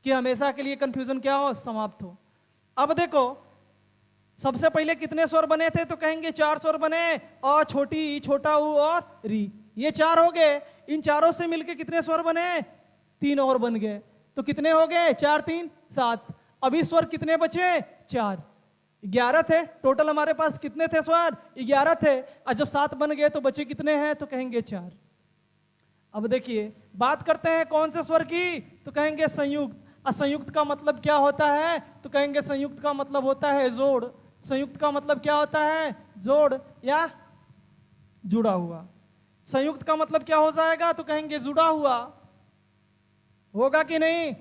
कि हमेशा के लिए कंफ्यूजन क्या हो? समाप्त हो। अब देखो सबसे पहले कितने स्वर बने थे? तो कहेंगे 4 स्वर बने, और छोटी ई, छोटा ऊ और री, ये 4 हो गए। इन चारों से मिलके कितने स्वर बने? 3 और बन गए। तो कितने हो गए? 4 3 7। अभी स्वर कितने बचे? 4। 11 थे टोटल हमारे पास। कितने थे स्वर? 11 थे। और जब 7 बन गए तो बचे कितने हैं? तो कहेंगे 4। अब देखिए बात करते हैं कौन से स्वर की, तो कहेंगे संयुक्त। असंयुक्त का मतलब क्या होता है? तो कहेंगे संयुक्त का मतलब होता है जोड़। संयुक्त का मतलब क्या होता है? जोड़ या जुड़ा हुआ। संयुक्त का मतलब क्या हो जाएगा? तो कहेंगे जुड़ा हुआ। होगा कि नहीं?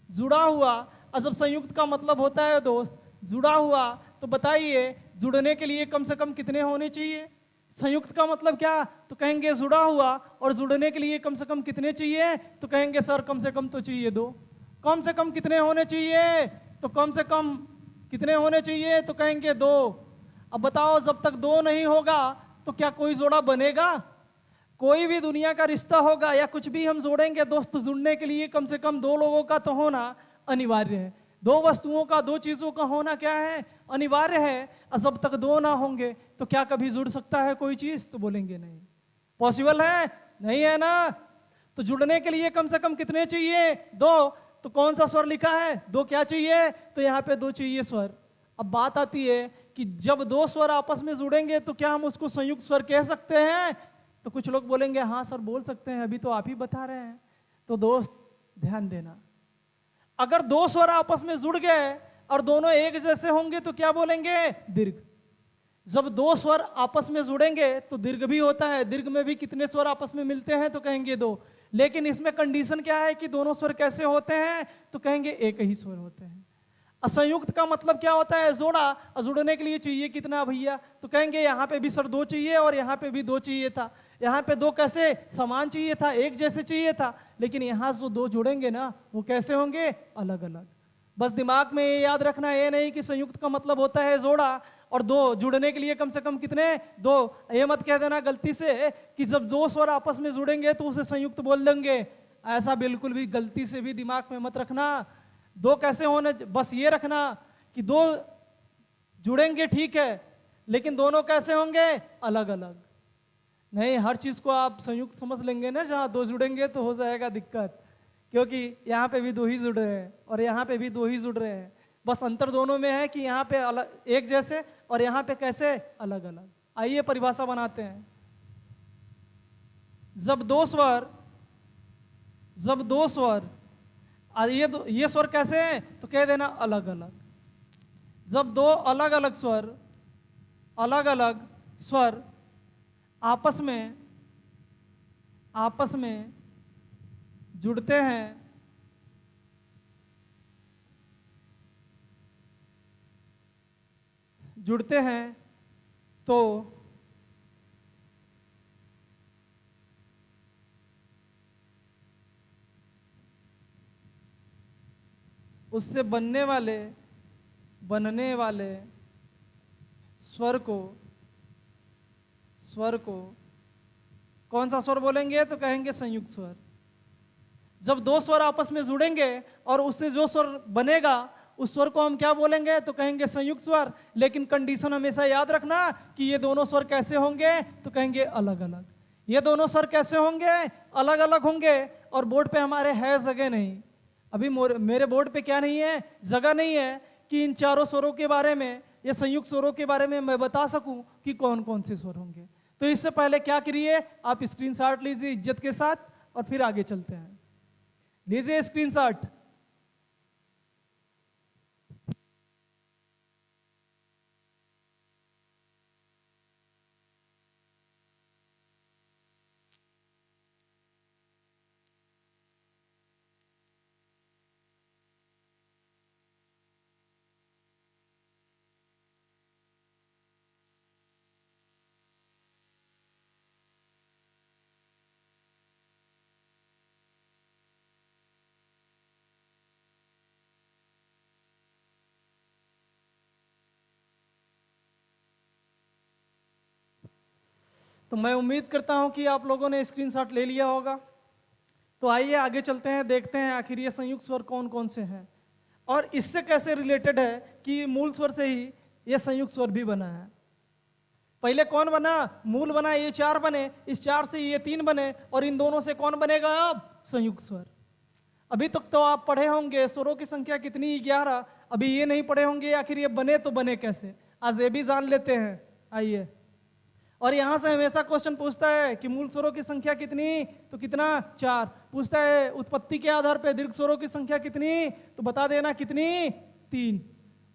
जुड़ा हुआ। और जब संयुक्त का मतलब होता है दोस्त जुड़ा हुआ, तो बताइए जुड़ने के लिए कम से कम कितने होने चाहिए? संयुक्त का मतलब क्या? तो कहेंगे जुड़ा हुआ। और जुड़ने के लिए कम से कम कितने चाहिए? तो कहेंगे सर कम से कम तो चाहिए 2। कम से कम कितने होने चाहिए? तो कम से कम कितने होने चाहिए? तो कहेंगे 2। अब बताओ जब तक 2 नहीं होगा तो क्या कोई जोड़ा बनेगा? कोई भी दुनिया का रिश्ता होगा या कुछ भी हम जोड़ेंगे दोस्त, जुड़ने के लिए कम से कम 2 लोगों का तो होना अनिवार्य है। 2 वस्तुओं का, 2 चीजों का होना क्या है? अनिवार्य है। और जब तक 2 ना होंगे तो क्या कभी जुड़ सकता है कोई चीज? तो बोलेंगे नहीं। पॉसिबल है? नहीं है ना। तो जुड़ने के लिए कम से कम कितने चाहिए? 2। तो कौन सा स्वर लिखा है? 2 क्या चाहिए? तो यहाँ पे 2 चाहिए स्वर। अब बात आती है कि जब 2 स्वर आपस में जुड़ेंगे तो क्या हम उसको संयुक्त स्वर कह सकते हैं? तो कुछ लोग बोलेंगे हाँ सर बोल सकते हैं, अभी तो आप ही बता रहे हैं। तो दोस्त ध्यान देना, अगर 2 स्वर आपस में जुड़ गए और दोनों एक जैसे होंगे तो क्या बोलेंगे? दीर्घ। जब 2 स्वर आपस में जुड़ेंगे तो दीर्घ भी होता है। दीर्घ में भी कितने स्वर आपस में मिलते हैं? तो कहेंगे 2। लेकिन इसमें कंडीशन क्या है कि दोनों स्वर कैसे होते हैं? तो कहेंगे एक ही स्वर होते हैं। असंयुक्त का मतलब क्या होता है? जोड़ा। और जुड़ने के लिए चाहिए कितना भैया? तो कहेंगे यहाँ पे भी सर 2 चाहिए और यहाँ पे भी 2 चाहिए था। यहाँ पे 2 कैसे? समान चाहिए था, एक जैसे चाहिए था। लेकिन यहाँ जो 2 जुड़ेंगे ना वो कैसे होंगे? अलग अलग। बस दिमाग में ये याद रखना, ये नहीं कि संयुक्त का मतलब होता है जोड़ा और 2 जुड़ने के लिए कम से कम कितने? 2। ये मत कह देना गलती से कि जब 2 स्वर आपस में जुड़ेंगे तो उसे संयुक्त बोल देंगे। ऐसा बिल्कुल भी गलती से भी दिमाग में मत रखना। 2 कैसे होने, बस ये रखना कि 2 जुड़ेंगे ठीक है, लेकिन दोनों कैसे होंगे? अलग अलग। नहीं, हर चीज को आप संयुक्त समझ लेंगे ना, जहां 2 जुड़ेंगे तो हो जाएगा दिक्कत, क्योंकि यहाँ पे भी 2 ही जुड़ रहे हैं और यहाँ पे भी 2 ही जुड़ रहे हैं। बस अंतर दोनों में है कि यहाँ पे अलग एक जैसे और यहाँ पे कैसे? अलग अलग। आइए परिभाषा बनाते हैं। जब दो स्वर ये स्वर कैसे हैं? तो कह देना अलग अलग। जब 2 अलग अलग स्वर आपस में आपस में जुड़ते हैं तो उससे बनने वाले स्वर को कौन सा स्वर बोलेंगे? तो कहेंगे संयुक्त स्वर। जब दो स्वर आपस में जुड़ेंगे और उससे जो स्वर बनेगा उस स्वर को हम क्या बोलेंगे? तो कहेंगे संयुक्त स्वर। लेकिन कंडीशन हमेशा याद रखना कि ये दोनों स्वर कैसे होंगे? तो कहेंगे अलग अलग। ये दोनों स्वर कैसे होंगे? अलग अलग होंगे। और बोर्ड पे हमारे है जगह नहीं, अभी मेरे बोर्ड पे क्या नहीं है? जगह नहीं है कि इन चारों स्वरों के बारे में या संयुक्त स्वरों के बारे में मैं बता सकूं कि कौन कौन से स्वर होंगे। तो इससे पहले क्या करिए, आप स्क्रीनशॉट लीजिए इज्जत के साथ और फिर आगे चलते हैं। लीजिए स्क्रीनशॉट। तो मैं उम्मीद करता हूं कि आप लोगों ने स्क्रीनशॉट ले लिया होगा। तो आइए आगे चलते हैं, देखते हैं आखिर ये संयुक्त स्वर कौन कौन से हैं और इससे कैसे रिलेटेड है कि मूल स्वर से ही ये संयुक्त स्वर भी बना है। पहले कौन बना? मूल बना, ये चार बने, इस चार से ये तीन बने और इन दोनों से कौन बनेगा अब? संयुक्त स्वर। अभी तक तो आप पढ़े होंगे स्वरों की संख्या कितनी? 11। अभी ये नहीं पढ़े होंगे आखिर ये बने तो बने कैसे। आज ये भी जान लेते हैं, आइए। और यहां से हमेशा क्वेश्चन पूछता है कि मूल स्वरों की संख्या कितनी? तो कितना? 4। पूछता है उत्पत्ति के आधार पर दीर्घ स्वरों की संख्या कितनी? तो बता देना कितनी? 3।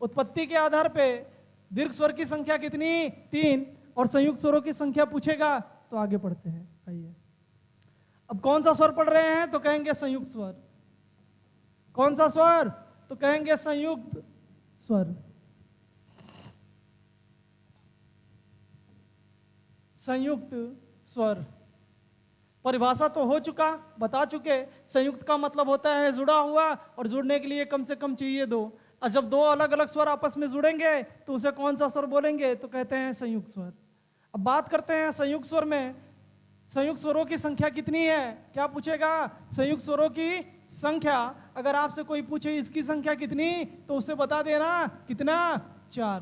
उत्पत्ति के आधार पर दीर्घ स्वर की संख्या कितनी? 3। और संयुक्त स्वरों की संख्या पूछेगा तो आगे पढ़ते हैं, आइए। अब कौन सा स्वर पढ़ रहे हैं? तो कहेंगे संयुक्त स्वर। कौन सा स्वर? तो कहेंगे संयुक्त स्वर। संयुक्त स्वर परिभाषा तो हो चुका, बता चुके। संयुक्त का मतलब होता है जुड़ा हुआ, और जुड़ने के लिए कम से कम चाहिए 2। और जब दो अलग अलग स्वर आपस में जुड़ेंगे तो उसे कौन सा स्वर बोलेंगे? तो कहते हैं संयुक्त स्वर। अब बात करते हैं संयुक्त स्वर में संयुक्त स्वरों की संख्या कितनी है। क्या पूछेगा? संयुक्त स्वरों की संख्या। अगर आपसे कोई पूछे इसकी संख्या कितनी, तो उसे बता देना कितना? 4।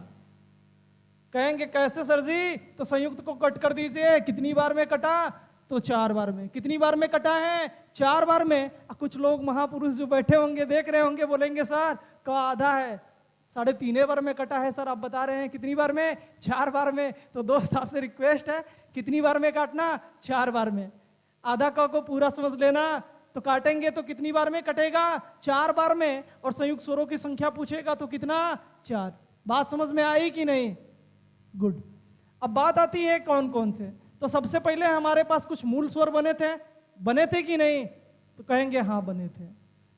कहेंगे कैसे सर जी? तो संयुक्त को कट कर दीजिए। कितनी बार में कटा? तो 4 बार में। कितनी बार में कटा है? 4 बार में। कुछ लोग महापुरुष जो बैठे होंगे देख रहे होंगे, बोलेंगे सर का आधा है, 3.5 बार में कटा है। सर आप बता रहे हैं कितनी बार में? 4 बार में। तो दोस्त आपसे रिक्वेस्ट है कितनी बार में काटना? 4 बार में। आधा का को पूरा समझ लेना। तो काटेंगे तो कितनी बार में कटेगा? 4 बार में। और संयुक्त स्वरों की संख्या पूछेगा तो कितना? 4। बात समझ में आई कि नहीं? गुड। अब बात आती है कौन कौन से। तो सबसे पहले हमारे पास कुछ मूल स्वर बने थे कि नहीं? तो कहेंगे हाँ बने थे।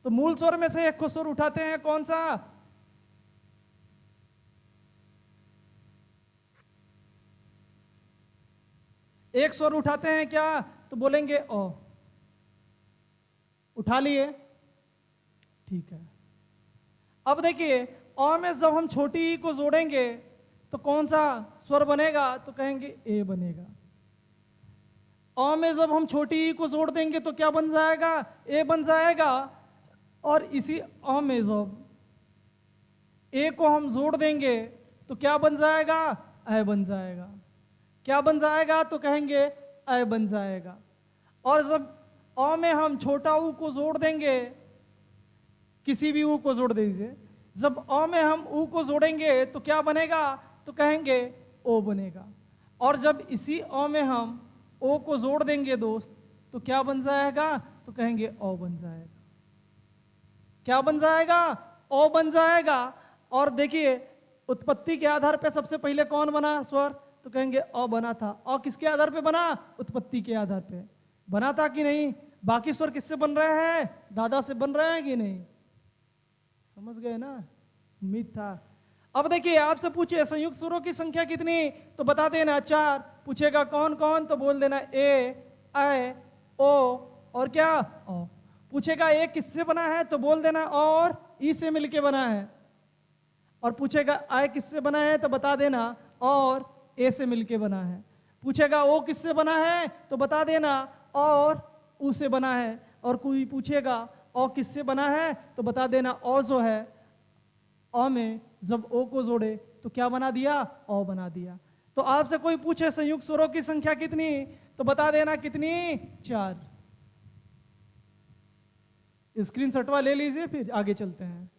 तो मूल स्वर में से एक को स्वर उठाते हैं, कौन सा? एक स्वर उठाते हैं क्या? तो बोलेंगे ओ। उठा लिए, ठीक है। अब देखिए अ में जब हम छोटी ई को जोड़ेंगे तो कौन सा स्वर बनेगा? तो कहेंगे ए बनेगा। अ में जब हम छोटी ई को जोड़ देंगे तो क्या बन जाएगा? ए बन जाएगा। और इसी अ में जब ए को हम जोड़ देंगे तो क्या बन जाएगा? ए बन जाएगा। क्या बन जाएगा? तो कहेंगे ए बन जाएगा। और जब अ में हम छोटा ऊ को जोड़ देंगे, किसी भी ऊ को जोड़ दीजिए, जब अ में हम ऊ को जोड़ेंगे तो क्या बनेगा? तो कहेंगे ओ बनेगा। और जब इसी अ में हम ओ को जोड़ देंगे दोस्त तो क्या बन जाएगा? तो कहेंगे ओ बन जाएगा। क्या बन जाएगा? ओ बन जाएगा। और देखिए उत्पत्ति के आधार पे सबसे पहले कौन बना स्वर? तो कहेंगे अ बना था। अ किसके आधार पे बना? उत्पत्ति के आधार पे। बना था कि नहीं? बाकी स्वर किससे बन रहे हैं? दादा से बन रहे हैं कि नहीं? समझ गए ना? उम्मीद था। अब देखिए आपसे पूछे संयुक्त स्वरों की संख्या कितनी, तो बता देना 4। पूछेगा कौन कौन, तो बोल देना ए, ऐ, ओ और क्या ओ। पूछेगा ए किससे बना है, तो बोल देना और ई से मिलके बना है। और पूछेगा ऐ किससे बना है, तो बता देना और ए से मिलके बना है। पूछेगा ओ किससे बना है, तो बता देना और ऊ से बना है। और कोई पूछेगा ओ किससे बना है, तो बता देना ओ जो है, ओ में जब ओ को जोड़े तो क्या बना दिया? ओ बना दिया। तो आपसे कोई पूछे संयुक्त स्वरों की संख्या कितनी, तो बता देना कितनी? 4। स्क्रीनशॉटवा ले लीजिए, फिर आगे चलते हैं।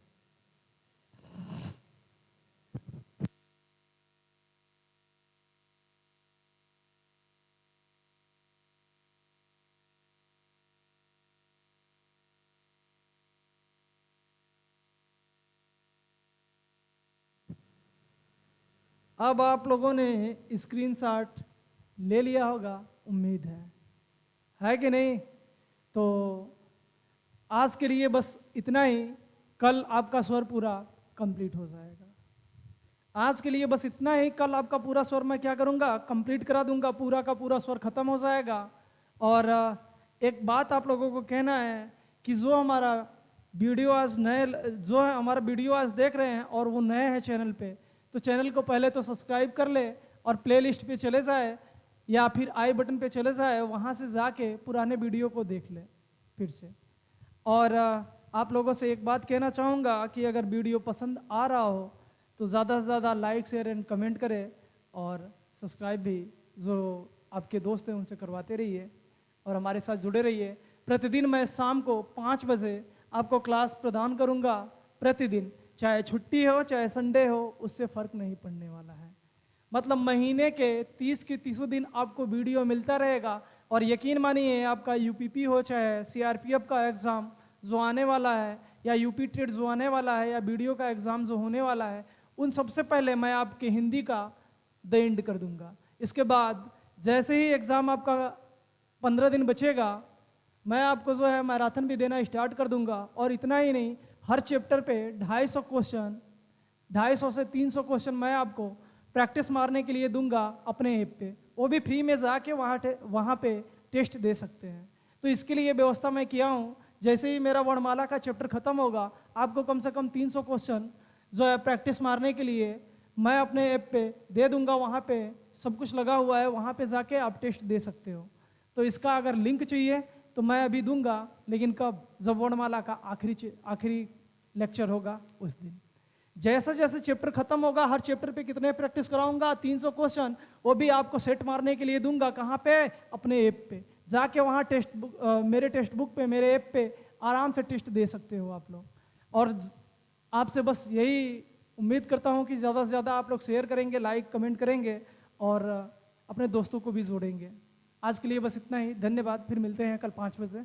अब आप लोगों ने स्क्रीनशॉट ले लिया होगा, उम्मीद है कि नहीं? तो आज के लिए बस इतना ही। कल आपका स्वर पूरा कंप्लीट हो जाएगा। आज के लिए बस इतना ही। कल आपका पूरा स्वर मैं क्या करूँगा? कंप्लीट करा दूंगा, पूरा का पूरा स्वर खत्म हो जाएगा। और एक बात आप लोगों को कहना है कि जो हमारा वीडियो आज नए, जो है हमारा वीडियो आज देख रहे हैं और वो नए हैं चैनल पे, तो चैनल को पहले तो सब्सक्राइब कर ले और प्लेलिस्ट पे चले जाए या फिर आई बटन पे चले जाए, वहाँ से जाके पुराने वीडियो को देख ले फिर से। और आप लोगों से एक बात कहना चाहूँगा कि अगर वीडियो पसंद आ रहा हो तो ज़्यादा से ज़्यादा लाइक शेयर एंड कमेंट करें, और सब्सक्राइब भी जो आपके दोस्त हैं उनसे करवाते रहिए और हमारे साथ जुड़े रहिए। प्रतिदिन मैं शाम को 5 बजे आपको क्लास प्रदान करूँगा, प्रतिदिन, चाहे छुट्टी हो चाहे संडे हो, उससे फ़र्क नहीं पड़ने वाला है। मतलब महीने के 30 के 30 दिन आपको वीडियो मिलता रहेगा। और यकीन मानिए आपका यूपीपी हो चाहे सीआरपीएफ का एग्ज़ाम जो आने वाला है, या यूपी टेट जो आने वाला है, या वीडियो का एग्ज़ाम जो होने वाला है, उन सबसे पहले मैं आपके हिंदी का द एंड कर दूंगा। इसके बाद जैसे ही एग्ज़ाम आपका 15 दिन बचेगा, मैं आपको जो है मैराथन भी देना स्टार्ट कर दूंगा। और इतना ही नहीं, हर चैप्टर पे 250 क्वेश्चन, 250 से 300 क्वेश्चन मैं आपको प्रैक्टिस मारने के लिए दूंगा अपने ऐप पे। वो भी फ्री में जाके वहाँ पे टेस्ट दे सकते हैं। तो इसके लिए व्यवस्था मैं किया हूँ। जैसे ही मेरा वर्णमाला का चैप्टर खत्म होगा, आपको कम से कम 300 क्वेश्चन जो है प्रैक्टिस मारने के लिए मैं अपने ऐप पे दे दूंगा। वहाँ पे सब कुछ लगा हुआ है, वहाँ पे जाके आप टेस्ट दे सकते हो। तो इसका अगर लिंक चाहिए तो मैं अभी दूंगा, लेकिन कब? जब वर्णमाला का आखिरी लेक्चर होगा उस दिन। जैसे जैसे चैप्टर खत्म होगा, हर चैप्टर पे कितने प्रैक्टिस कराऊंगा? 300 क्वेश्चन, वो भी आपको सेट मारने के लिए दूंगा। कहाँ पे? अपने ऐप पे जाके वहाँ टेस्ट बुक, मेरे टेक्स्ट बुक पे, मेरे ऐप पे आराम से टेस्ट दे सकते हो आप लोग। और आपसे बस यही उम्मीद करता हूँ कि ज़्यादा से ज़्यादा आप लोग शेयर करेंगे, लाइक कमेंट करेंगे और अपने दोस्तों को भी जोड़ेंगे। आज के लिए बस इतना ही। धन्यवाद। फिर मिलते हैं कल 5 बजे।